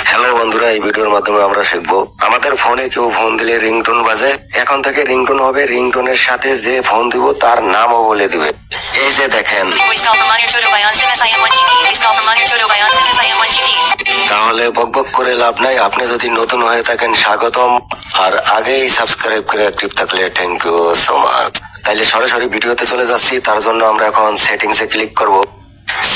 Hello বন্ধুরা, এই ভিডিওর মাধ্যমে আমরা শিখবো আমাদের ফোনে কেউ ফোন দিলে রিংটোন বাজে। এখন থেকে রিংটোন হবে, রিংটোনের সাথে যে ফোন দিব তার নামও বলে দিবে। এই যে দেখেন, তাহলে বকবক করে লাভ নাই। আপনি যদি নতুন হয়ে থাকেন স্বাগতম, আর আগেই সাবস্ক্রাইব করে অ্যাক্টিভ থাকলে থ্যাংক ইউ সো মাচ। তাইলে সরাসরি ভিডিওতে চলে যাচ্ছি। তার জন্য আমরা এখন সেটিংসে ক্লিক করব।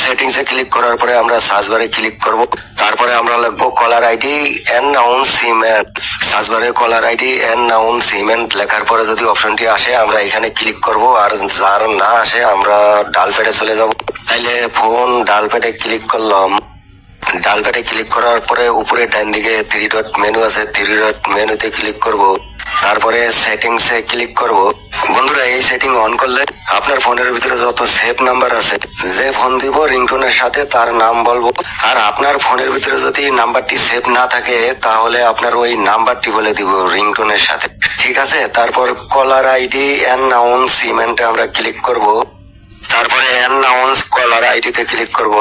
সেটিংসে ক্লিক করার পরে আমরা সার্চ বারে ক্লিক করব। তারপরে আমরা লিখবো কলার আইডি অ্যানাউন্সমেন্ট। সার্চ বারে কলার আইডি অ্যানাউন্সমেন্ট লেখার পরে যদি অপশনটি আসে আমরা এখানে ক্লিক করব, আর যার না আসে আমরা ডাল প্যাডে চলে যাব। তাইলে ফোন ডাল প্যাডে ক্লিক করলাম। ডাল প্যাডে ক্লিক করার পরে উপরে ডান দিকে 3 ডট মেনু আছে, 3 ডট মেনুতে ক্লিক করব। তারপরে সেটিংসে ক্লিক করব। বন্ধুরা, এই সেটিং অন করলে আপনার ফোনের ভিতরে যত সেভ নাম্বার আছে, যে ফোন দিব রিংটোনের সাথে তার নাম বলবো। আর আপনার ফোনের ভিতরে যদি নাম্বারটি সেভ না থাকে তাহলে আপনার ওই নাম্বারটি বলে দিব রিংটোনের সাথে, ঠিক আছে? তারপর কলার আইডি অ্যানাউন্সমেন্টে আমরা ক্লিক করব। তারপরে অ্যানাউন্স কলার আইডিতে ক্লিক করব।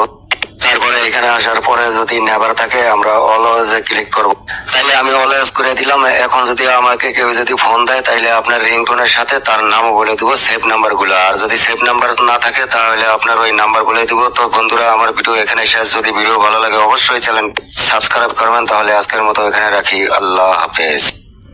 তারপরে এখানে আসার পরে যদি নেভার থাকে আমরা অলওয়েজে ক্লিক করব। তাইলে আমি অলওয়েজ করে দিলাম। এখন যদি আমাকে কেউ যদি ফোন দেয় তাইলে আপনার রিংটোনের সাথে তার নামও বলে দিব, সেভ নাম্বার গুলো। আর যদি সেভ নাম্বার না থাকে তাহলে আপনার ওই নাম্বার বলে দিব। তো বন্ধুরা, আমার ভিডিও এখানে শেষ। যদি ভিডিও ভালো লাগে অবশ্যই চ্যানেল সাবস্ক্রাইব করবেন। তাহলে আজকের মতো এখানে রাখি। আল্লাহ হাফেজ।